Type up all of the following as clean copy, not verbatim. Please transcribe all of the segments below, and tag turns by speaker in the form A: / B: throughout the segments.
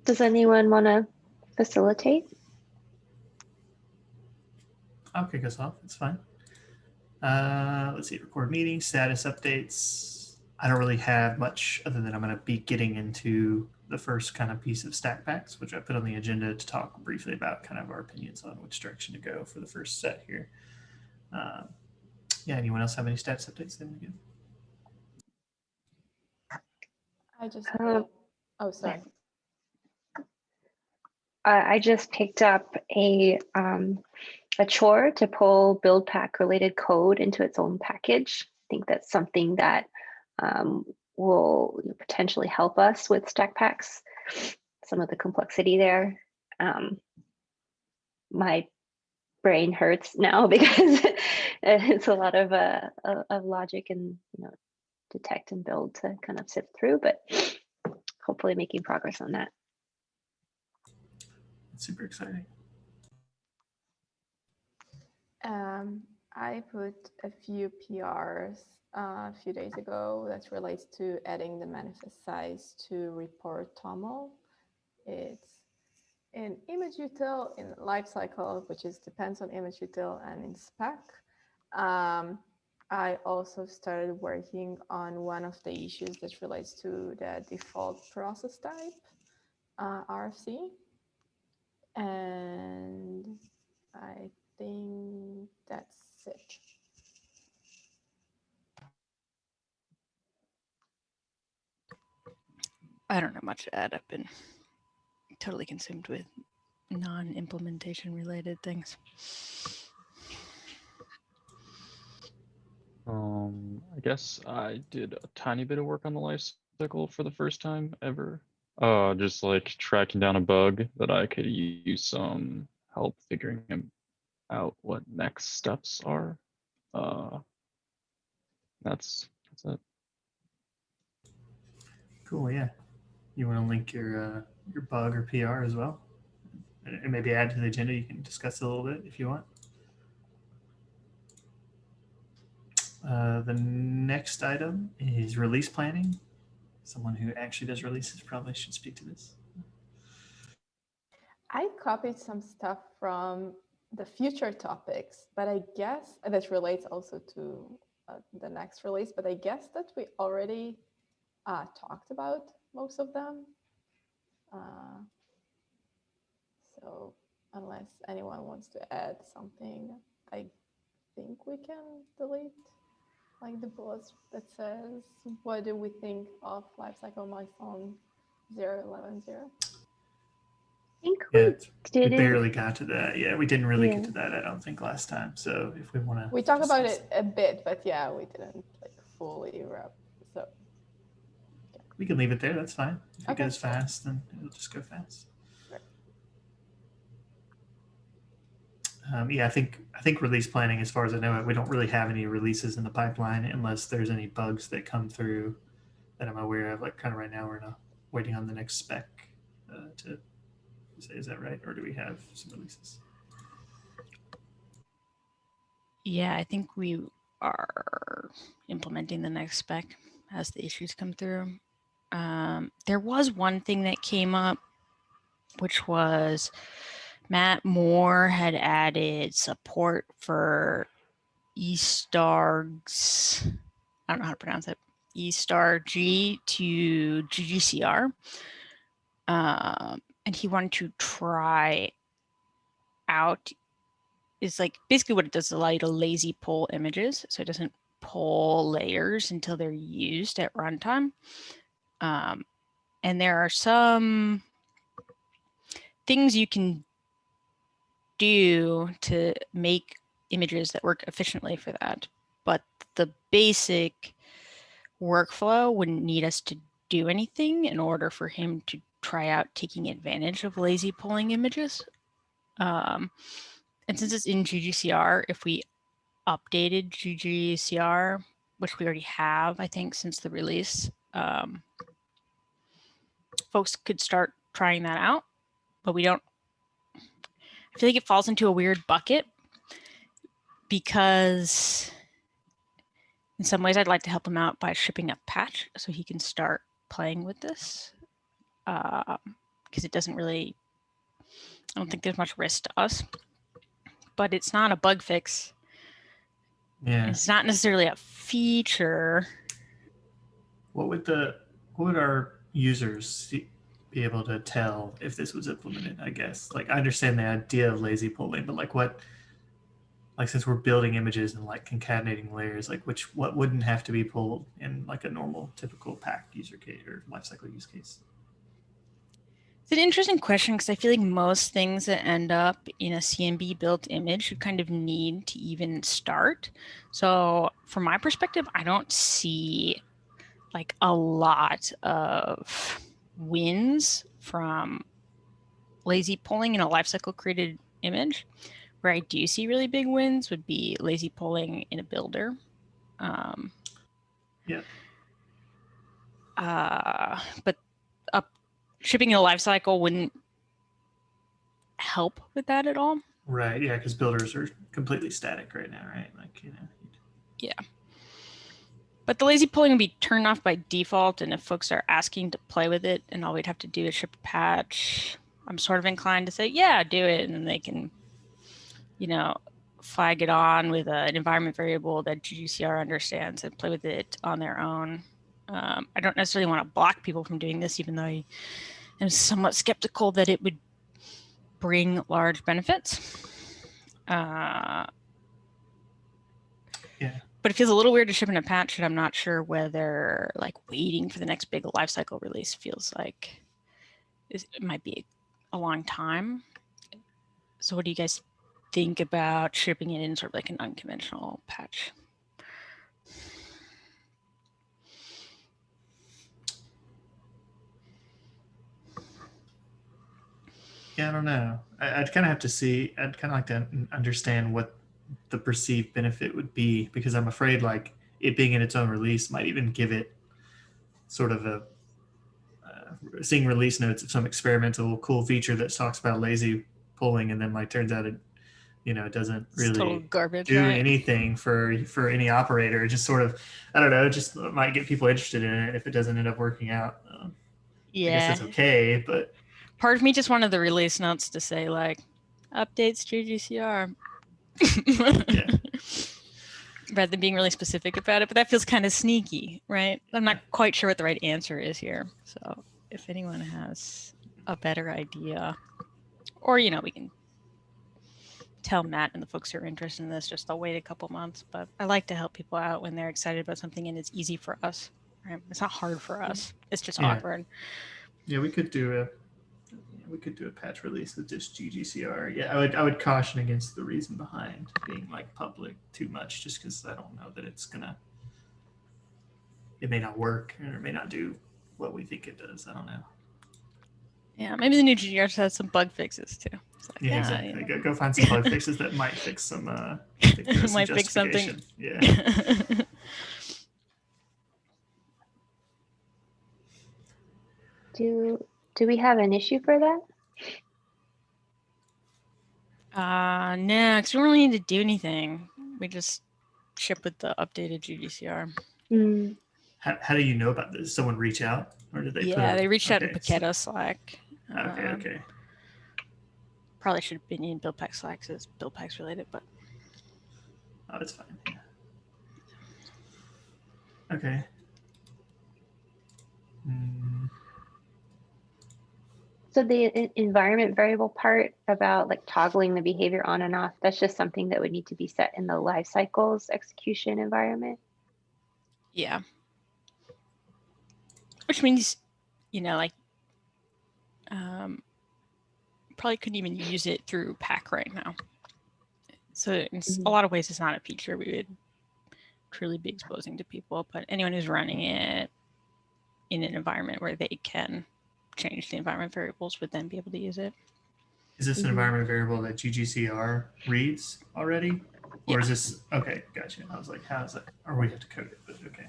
A: Does anyone want to facilitate?
B: I'll kick us off. It's fine. Let's see, record meeting, status updates. I don't really have much other than I'm going to be getting into the first kind of piece of stack packs, which I put on the agenda to talk briefly about kind of our opinions on which direction to go for the first set here. Yeah, anyone else have any status updates they want to give?
C: I just oh, sorry.
A: I just picked up a chore to pull Buildpack related code into its own package. I think that's something that will potentially help us with stack packs, some of the complexity there. My brain hurts now because it's a lot of logic and detect and build to kind of sift through, but hopefully making progress on that.
B: It's super exciting.
C: I put a few PRs a few days ago that relates to adding the manifest size to report TOML. It's in image util, in lifecycle, which depends on image util, and in spec. I also started working on one of the issues that relates to the default process type, RFC. And I think that's it.
D: I don't know much to add. I've been totally consumed with non-implementation related things.
E: I guess I did a tiny bit of work on the life cycle for the first time ever. Just like tracking down a bug that I could use some help figuring out what next steps are. That's it.
B: Cool. Yeah. You want to link your bug or PR as well, and maybe add to the agenda. You can discuss it a little bit if you want. The next item is release planning. Someone who actually does releases probably should speak to this.
C: I copied some stuff from the future topics, but I guess that relates also to the next release, but I guess that we already talked about most of them. So unless anyone wants to add something, I think we can delete like the bullets that says, what do we think of lifecycle milestone 0.11.0?
A: I think
B: we barely got to that. Yeah, we didn't really get to that, I don't think, last time. So if we want to...
C: We talked about it a bit, but yeah, we didn't like fully wrap. So
B: yeah. We can leave it there. That's fine. If it goes fast, then it'll just go fast. Yeah, I think release planning, as far as I know it, we don't really have any releases in the pipeline unless there's any bugs that come through that I'm aware of. Like kind of right now, we're waiting on the next spec to say, is that right? Or do we have some releases?
D: Yeah, I think we are implementing the next spec as the issues come through. There was one thing that came up, which was Matt Moore had added support for eStargs, I don't know how to pronounce it, eStarG to GGCR. And he wanted to try out, is like basically what it does is allow you to lazy pull images. So it doesn't pull layers until they're used at runtime. And there are some things you can do to make images that work efficiently for that, but the basic workflow wouldn't need us to do anything in order for him to try out taking advantage of lazy pulling images. And since it's in GGCR, if we updated GGCR, which we already have, I think, since the release, folks could start trying that out, but we don't. I feel like it falls into a weird bucket because in some ways I'd like to help him out by shipping a patch so he can start playing with this. because it doesn't really, I don't think there's much risk to us, but it's not a bug fix.
B: Yeah.
D: It's not necessarily a feature.
B: What would our users be able to tell if this was implemented? I guess, like, I understand the idea of lazy polling, but like since we're building images and like concatenating layers, like what wouldn't have to be pulled in like a normal typical pack user case or lifecycle use case?
D: It's an interesting question because I feel like most things that end up in a CMB built image should kind of need to even start. So from my perspective, I don't see like a lot of wins from lazy polling in a lifecycle created image. Where I do see really big wins would be lazy polling in a builder.
B: Yeah.
D: But shipping in a lifecycle wouldn't help with that at all.
B: Right. Yeah, because builders are completely static right now, right? Like, you know.
D: Yeah. But the lazy polling would be turned off by default, and if folks are asking to play with it and all we'd have to do is ship a patch, I'm sort of inclined to say, yeah, do it, and then they can, you know, flag it on with an environment variable that GGCR understands and play with it on their own. I don't necessarily want to block people from doing this, even though I am somewhat skeptical that it would bring large benefits.
B: Yeah.
D: But it feels a little weird to ship in a patch, and I'm not sure whether like waiting for the next big lifecycle release feels like it might be a long time. So what do you guys think about shipping it in sort of like an unconventional patch?
B: Yeah, I don't know. I'd kind of have to see. I'd kind of like to understand what the perceived benefit would be, because I'm afraid like it being in its own release might even give it sort of a seeing release notes of some experimental cool feature that talks about lazy polling, and then like turns out it, you know, it doesn't
D: It's total
B: really
D: garbage,
B: do
D: right?
B: anything for any operator. It just sort of, I don't know, it just might get people interested in it if it doesn't end up working out. I guess
D: Yeah.
B: that's okay, but
D: Part of me just wanted the release notes to say like updates GGCR.
B: yeah.
D: Rather than being really specific about it, but that feels kind of sneaky, right? I'm not quite sure what the right answer is here. So if anyone has a better idea, or, you know, we can tell Matt and the folks who are interested in this, just they'll wait a couple months, but I like to help people out when they're excited about something and it's easy for us, right? It's not hard for us. It's just
B: Yeah.
D: awkward.
B: Yeah, we could do a patch release with just GGCR. Yeah, I would caution against the reason behind being like public too much, just because I don't know that it may not work or it may not do what we think it does. I don't know.
D: Yeah, maybe the new GGR has some bug fixes too. It's like,
B: Yeah, exactly. Go find some bug fixes that might fix some. Some
D: might fix something.
B: justification. Yeah.
A: Do we have an issue for that?
D: No, because we don't really need to do anything. We just ship with the updated GDCR.
A: Mm.
B: How do you know about this? Someone reach out, or did they?
D: They reached out in
B: Okay,
D: Paqueta Slack.
B: Okay.
D: Probably should have been in Buildpacks Slack because it's Buildpacks related, but
B: Oh, it's fine. Yeah. Okay.
A: So the environment variable part about like toggling the behavior on and off, that's just something that would need to be set in the lifecycles execution environment.
D: yeah. Which means, you know, like, probably couldn't even use it through Pack right now. So in a lot of ways, it's not a feature we would truly be exposing to people, but anyone who's running it in an environment where they can change the environment variables would then be able to use it.
B: Is this an environment variable that GGCR reads already? Or is this, okay, gotcha. I was like, how is that? Or we have to code it, but okay.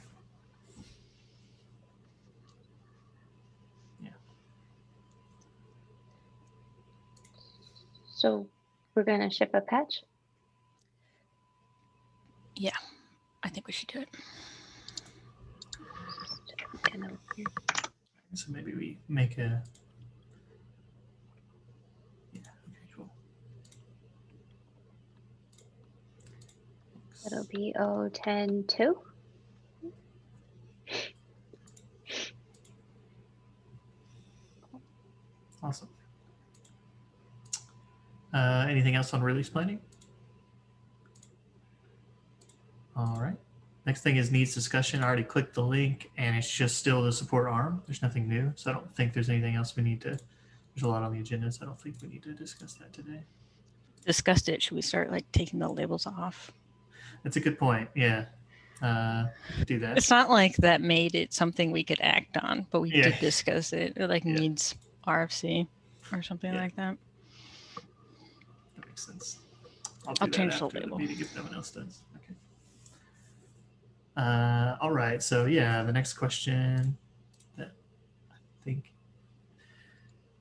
B: Yeah.
A: So we're going to ship a patch?
D: Yeah, I think we should do it.
B: So maybe we make a. Yeah. Okay. Cool.
A: It'll be 010-2.
B: Awesome. Anything else on release planning? All right. Next thing is needs discussion. I already clicked the link and it's just still the support arm. There's nothing new. So I don't think there's anything else we need to, there's a lot on the agenda. So I don't think we need to discuss that today.
D: Discussed it. Should we start like taking the labels off?
B: That's a good point. Yeah. Do that.
D: It's not like that made it something we could act on, but we
B: Yeah.
D: did discuss it. It like
B: Yeah.
D: needs RFC or something
B: Yeah.
D: like that.
B: That makes sense. I'll
D: I'll
B: do that
D: change the
B: after the
D: label.
B: meeting if no one else does. Okay. All right. So yeah, the next question that I think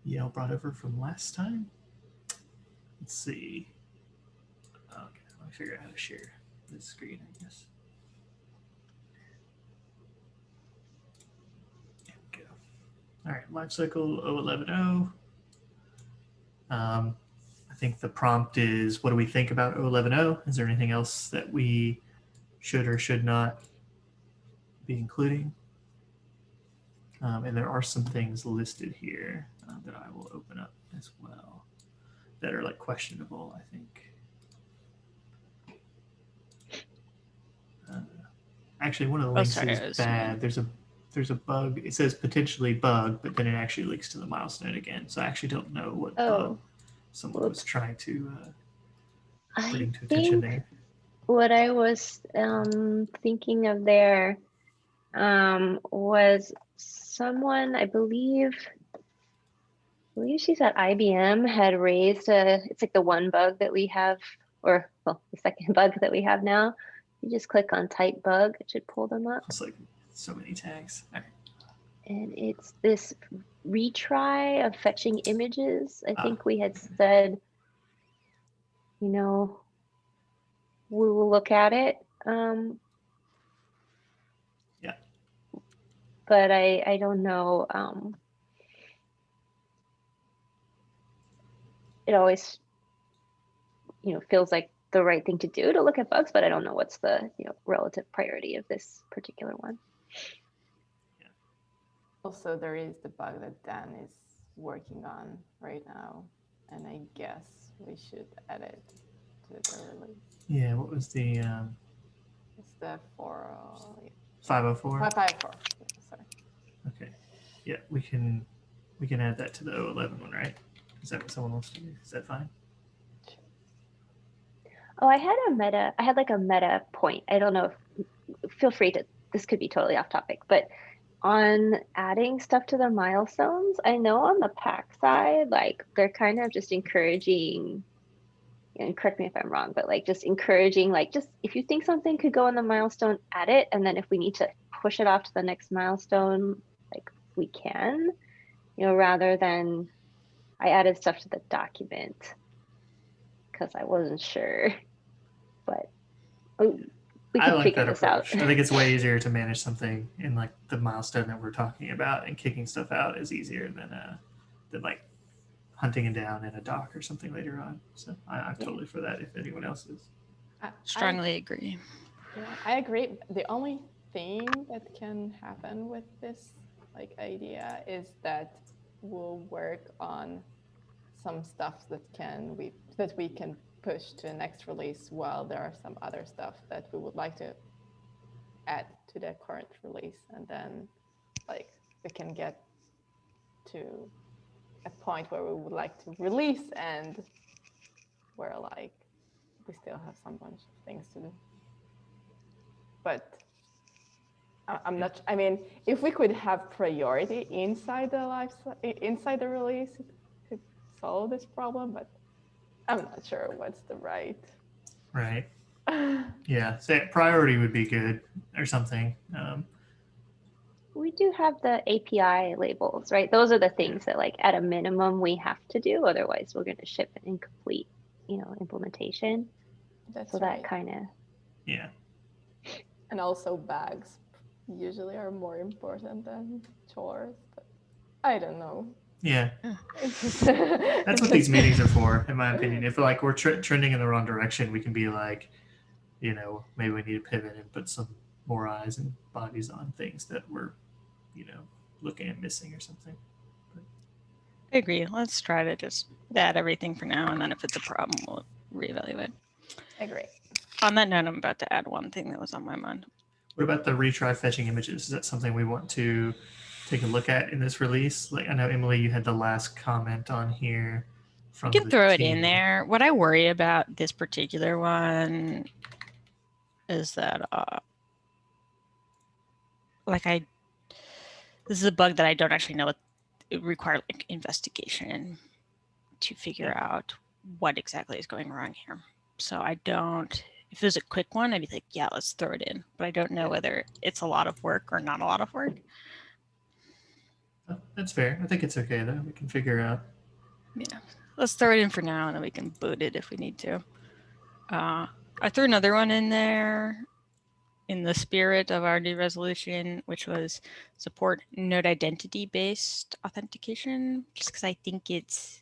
B: Yale brought over from last time. Let's see. Okay, let me figure out how to share this screen, I guess. There we go. All right, lifecycle 0110. I think the prompt is, what do we think about 0110? Is there anything else that we should or should not be including? And there are some things listed here that I will open up as well that are like questionable, I think. Actually, one of the links
D: sorry, I
B: is
D: was
B: bad. There's a bug. It says potentially bug, but then it actually links to the milestone again. So I actually don't know what bug someone was
A: whoops.
B: trying to
A: I
B: bring to attention
A: think
B: there.
A: what I was thinking of there was someone, I believe she's at IBM, had raised it's like the one bug that we have, or well, the second bug that we have now. You just click on type bug, it should pull them up.
B: It's like so many tags. All right.
A: And it's this retry of fetching images. I think we had said, you know, we will look at it.
B: Yeah.
A: But I don't know. It always, feels like the right thing to do to look at bugs, but I don't know what's the, relative priority of this particular one.
C: Also, there is the bug that Dan is working on right now, and I guess we should add it to the release.
B: Yeah, what was the
C: It's the
B: 504?
C: 554. Sorry.
B: Okay. Yeah, we can add that to the 011 one, right? Is that what someone wants to do? Is that fine?
A: Oh, I had like a meta point. I don't know if, feel free to, this could be totally off topic, but on adding stuff to the milestones, I know on the pack side, like they're kind of just encouraging, and correct me if I'm wrong, but like just encouraging, like just if you think something could go on the milestone, add it. And then if we need to push it off to the next milestone, like we can, rather than I added stuff to the document because I wasn't sure, but we
B: I
A: can
B: like
A: figure
B: that
A: this out.
B: approach. I think it's way easier to manage something in like the milestone that we're talking about, and kicking stuff out is easier than like hunting it down in a doc or something later on. So I'm totally for that if anyone else is.
D: Strongly agree.
C: Yeah, I agree. The only thing that can happen with this idea is that we'll work on some stuff that we can push to next release, while there are some other stuff that we would like to add to the current release, and then we can get to a point where we would like to release and where we still have some bunch of things to do. But I'm not, I mean, if we could have priority inside the release, it could solve this problem, but I'm not sure what's the right.
B: Right. Yeah. So priority would be good or something.
A: We do have the API labels, right? Those are the things that like at a minimum we have to do. Otherwise we're going to ship an incomplete, implementation.
C: That's
A: so
C: right.
A: that kind of.
B: Yeah.
C: And also bags usually are more important than chores. But I don't know.
B: Yeah,
C: That's
B: that's what these meetings are for, in my opinion. If like we're trending in the wrong direction, we can be like, maybe we need to pivot and put some more eyes and bodies on things that we're, looking at missing or something.
D: I agree. Let's try to just add everything for now, and then if it's a problem, we'll reevaluate.
C: Agree.
D: On that note, I'm about to add one thing that was on my mind.
B: What about the retry fetching images? Is that something we want to take a look at in this release? Like, I know, Emily, you had the last comment on here from
D: You can
B: the
D: throw it in
B: team.
D: there. What I worry about this particular one is that, this is a bug that I don't actually know. It requires like investigation to figure out what exactly is going wrong here. So I don't. If it was a quick one, I'd be like, yeah, let's throw it in. But I don't know whether it's a lot of work or not a lot of work.
B: Oh, that's fair. I think it's okay though. We can figure out.
D: Yeah, let's throw it in for now, and then we can boot it if we need to. I threw another one in there in the spirit of our new resolution, which was support node identity-based authentication, just because I think it's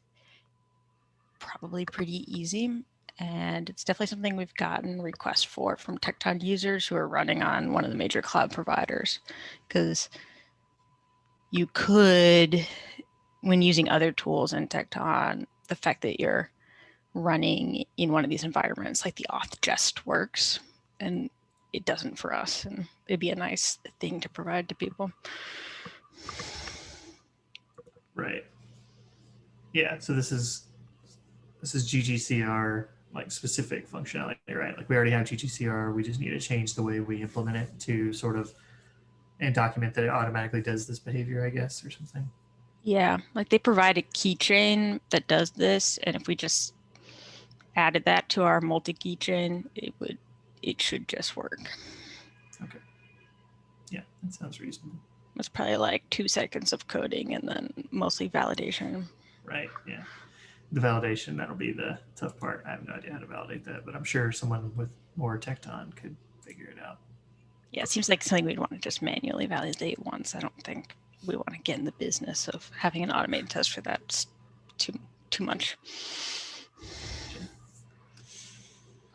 D: probably pretty easy. And it's definitely something we've gotten requests for from Tecton users who are running on one of the major cloud providers. Because you could, when using other tools in Tecton, the fact that you're running in one of these environments, like the auth just works, and it doesn't for us. And it'd be a nice thing to provide to people.
B: Right. Yeah. So this is GGCR like specific functionality, right? Like we already have GGCR. We just need to change the way we implement it to sort of and document that it automatically does this behavior, I guess, or something.
D: Yeah, like they provide a keychain that does this, and if we just added that to our multi keychain, it should just work.
B: Okay. Yeah, that sounds reasonable.
D: It's probably like 2 seconds of coding and then mostly validation.
B: Right. Yeah. The validation, that'll be the tough part. I have no idea how to validate that, but I'm sure someone with more Tecton could figure it out.
D: Yeah, it seems like something we'd want to just manually validate once. I don't think we want to get in the business of having an automated test for that. It's too much.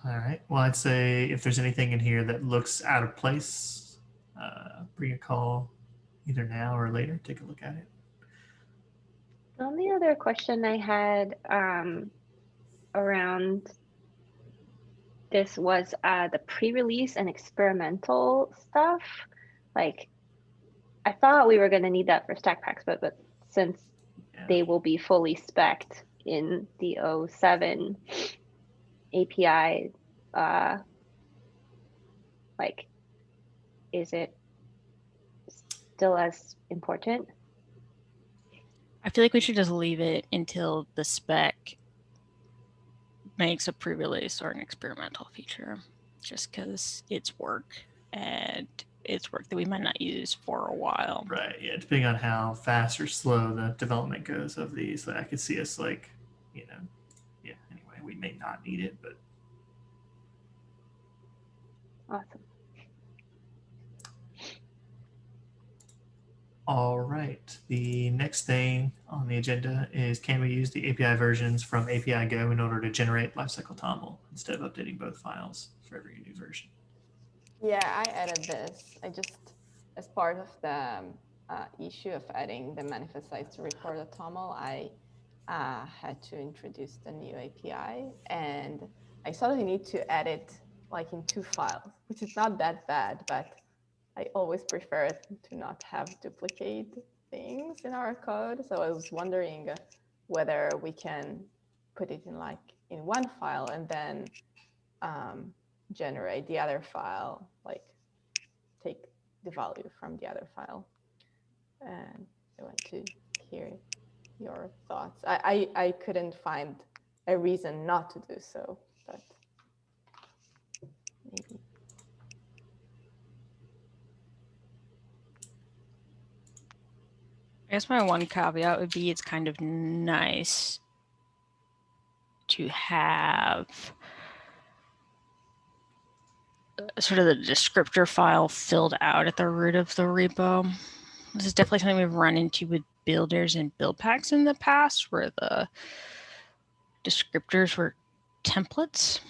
B: All right. Well, I'd say if there's anything in here that looks out of place, bring a call either now or later. Take a look at it.
A: The only other question I had around this was the pre-release and experimental stuff. Like, I thought we were going to need that for stack packs, but since they will be fully spec'd in the 07 API, like, is it still as important?
D: I feel like we should just leave it until the spec makes a pre-release or an experimental feature, just because it's work and it's work that we might not use for a while.
B: Right. Yeah. Depending on how fast or slow the development goes of these, like I could see us like, yeah. Anyway, we may not need it, but
A: Awesome.
B: all right. The next thing on the agenda is, can we use the API versions from API Go in order to generate lifecycle toml instead of updating both files for every new version?
C: Yeah, I added this. I just, as part of the issue of adding the manifest size to report a toml, I had to introduce the new API, and I saw that you need to add it like in 2 files, which is not that bad, but I always prefer to not have duplicate things in our code. So I was wondering whether we can put it in 1 file and then generate the other file, like take the value from the other file. And I want to hear your thoughts. I couldn't find a reason not to do so, but maybe.
D: I guess my one caveat would be it's kind of nice to have sort of the descriptor file filled out at the root of the repo. This is definitely something we've run into with builders and Buildpacks in the past where the descriptors were templates.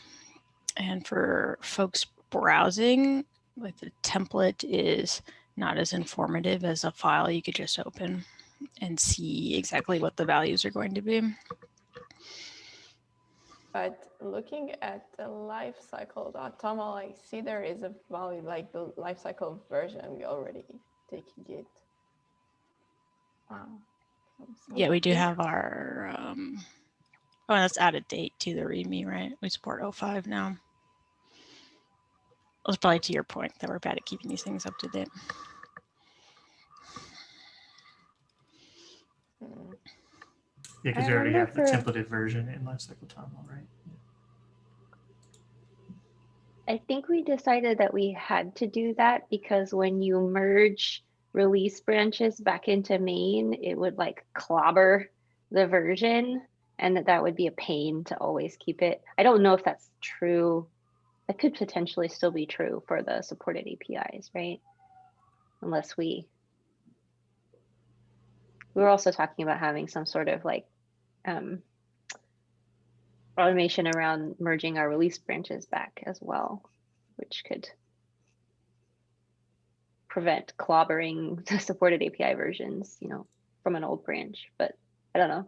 D: And for folks browsing, like the template is not as informative as a file you could just open and see exactly what the values are going to be.
C: But looking at the lifecycle.toml, I see there is a value like the lifecycle version. We already taking it. Wow.
D: Yeah, we do have our, oh, that's out of date to the README, right? We support 05 now. It was probably to your point that we're bad at keeping these things up to date.
B: Yeah, because
A: I
B: we already have the
A: remember
B: templated version in lifecycle toml, right?
A: I think we decided that we had to do that because when you merge release branches back into main, it would like clobber the version, and that would be a pain to always keep it. I don't know if that's true. That could potentially still be true for the supported APIs, right? Unless we were also talking about having some sort of like automation around merging our release branches back as well, which could prevent clobbering the supported API versions, you know, from an old branch, but I don't know.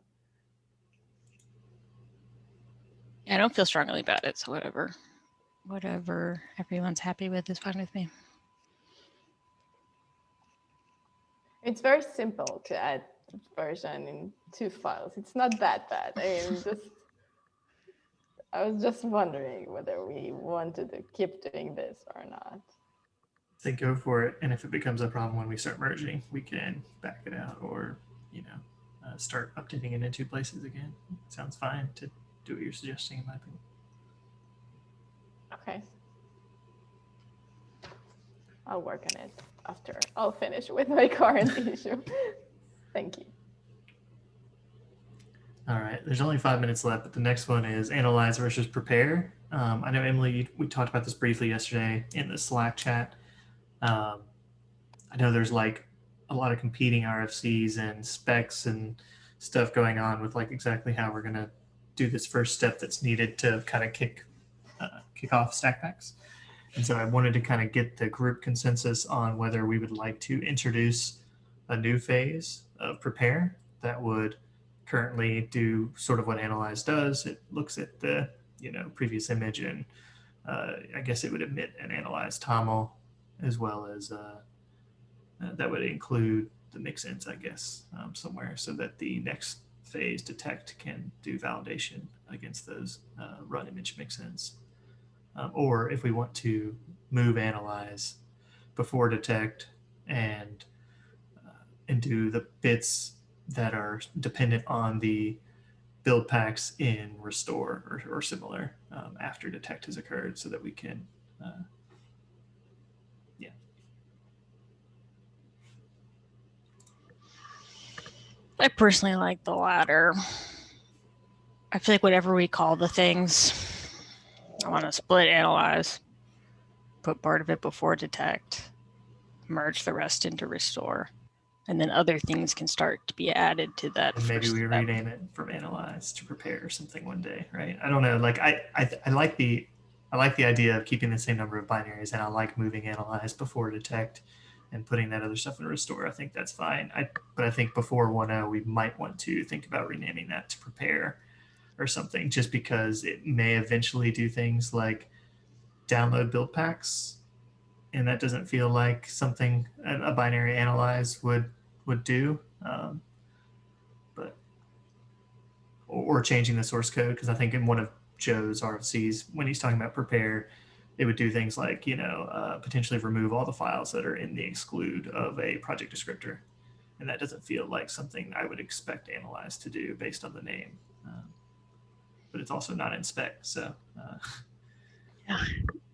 D: Yeah, I don't feel strongly about it, so whatever everyone's happy with is fine with me.
C: It's very simple to add version in 2 files. It's not that bad. I was just wondering whether we wanted to keep doing this or not.
B: Say go for it, and if it becomes a problem when we start merging, we can back it out or, you know, start updating it in 2 places again. Sounds fine to do what you're suggesting, in my opinion.
C: Okay. I'll work on it after I'll finish with my current issue. Thank you.
B: All right, there's only 5 minutes left, but the next one is analyze versus prepare. I know, Emily, we talked about this briefly yesterday in the Slack chat. I know there's like a lot of competing RFCs and specs and stuff going on with like exactly how we're going to do this first step that's needed to kind of kick off Stackpacks. And so I wanted to kind of get the group consensus on whether we would like to introduce a new phase of prepare that would currently do sort of what Analyze does. It looks at the previous image, and I guess it would emit and analyze TOML, as well as that would include the mixins, I guess, somewhere, so that the next phase detect can do validation against those run image mixins. Or if we want to move analyze before detect and do the bits that are dependent on the build packs in restore or similar after detect has occurred, so that we can
D: I personally like the latter. I feel like whatever we call the things, I want to split analyze, put part of it before detect, merge the rest into restore, and then other things can start to be added to that.
B: And maybe we rename it from analyze to prepare or something one day, right? I don't know. Like I like the idea of keeping the same number of binaries, and I like moving analyze before detect and putting that other stuff in restore. I think that's fine. But I think before 1.0, we might want to think about renaming that to prepare or something, just because it may eventually do things like download build packs, and that doesn't feel like something a binary analyze would do. But or changing the source code, because I think in one of Joe's RFCs, when he's talking about prepare, it would do things like potentially remove all the files that are in the exclude of a project descriptor, and that doesn't feel like something I would expect Analyze to do based on the name. But it's also not in spec, so
D: yeah,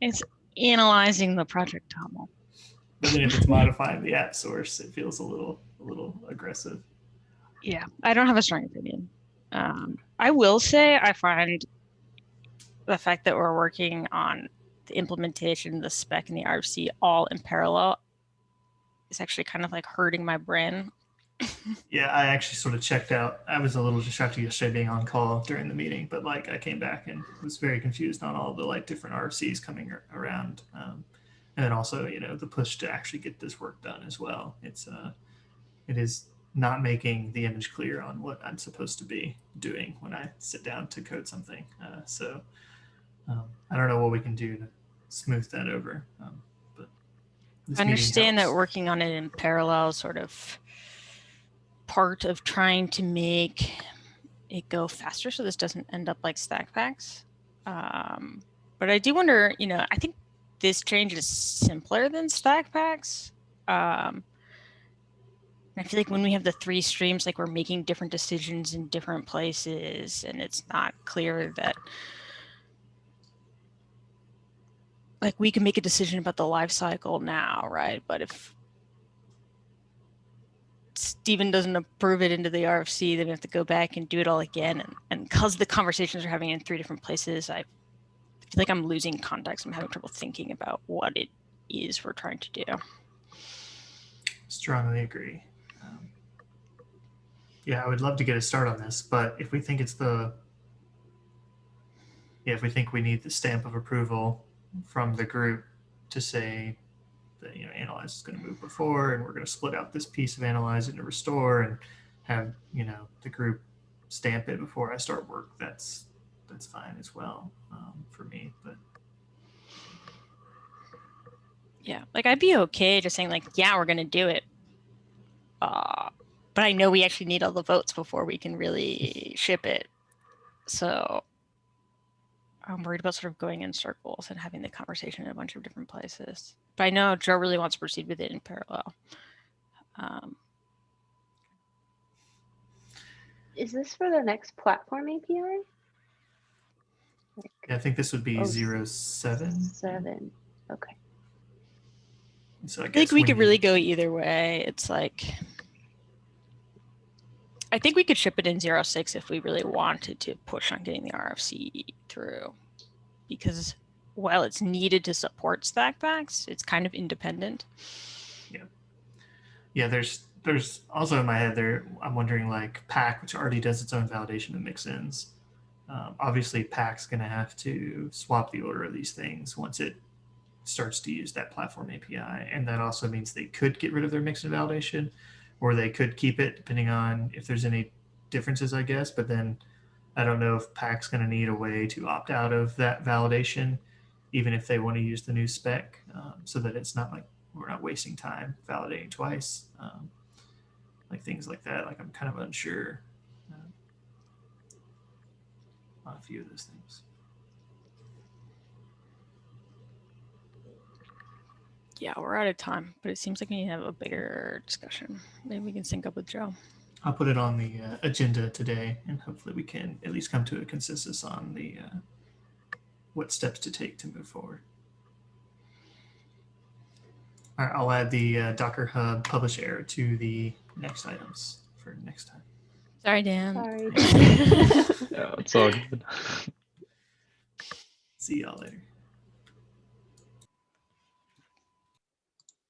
D: it's analyzing the project TOML.
B: But then if it's modifying the app source, it feels a little aggressive.
D: Yeah, I don't have a strong opinion. I will say I find the fact that we're working on the implementation, the spec, and the RFC all in parallel is actually kind of like hurting my brain,
B: Yeah, I actually sort of checked out. I was a little distracted yesterday being on call during the meeting, but like I came back and was very confused on all the like different RFCs coming around. And then also, the push to actually get this work done as well. It is not making the image clear on what I'm supposed to be doing when I sit down to code something. So I don't know what we can do to smooth that over. But this
D: I understand that
B: helps.
D: working on it in parallel sort of part of trying to make it go faster so this doesn't end up like stack packs. But I do wonder, I think this change is simpler than stack packs. I feel like when we have the 3 streams, like we're making different decisions in different places, and it's not clear that like we can make a decision about the life cycle now, right? But if Stephen doesn't approve it into the RFC, then we have to go back and do it all again. And because the conversations are having in 3 different places, I feel like I'm losing context. I'm having trouble thinking about what it is we're trying to do.
B: Strongly agree. Yeah, I would love to get a start on this, but if we think if we think we need the stamp of approval from the group to say that analyze is going to move before, and we're going to split out this piece of analyze into restore and have the group stamp it before I start work, that's fine as well for me. But
D: yeah, like I'd be okay just saying like, yeah, we're going to do it. But I know we actually need all the votes before we can really ship it. So I'm worried about sort of going in circles and having the conversation in a bunch of different places. But I know Joe really wants to proceed with it in parallel.
A: Is this for the next platform API?
B: yeah, I think this would be 07.
A: 7. Okay.
B: So I
D: think
B: guess
D: we could really go either way. It's like, I think we could ship it in 06 if we really wanted to push on getting the RFC through, because while it's needed to support stackbacks, it's kind of independent.
B: Yeah, there's also in my head there, I'm wondering like Pack, which already does its own validation of mix-ins. Obviously Pack's going to have to swap the order of these things once it starts to use that platform API. And that also means they could get rid of their mix-in validation, or they could keep it depending on if there's any differences, I guess. But then I don't know if Pack's going to need a way to opt out of that validation, even if they want to use the new spec, so that it's not like we're not wasting time validating twice, like things like that. Like I'm kind of unsure on a few of those things.
D: Yeah, we're out of time, but it seems like we need to have a bigger discussion. Maybe we can sync up with Joe.
B: I'll put it on the agenda today, and hopefully we can at least come to a consensus on the what steps to take to move forward. All right, I'll add the Docker Hub publish error to the next items for next time.
D: Sorry, Dan.
A: Sorry.
E: Yeah, it's all good.
B: See y'all later.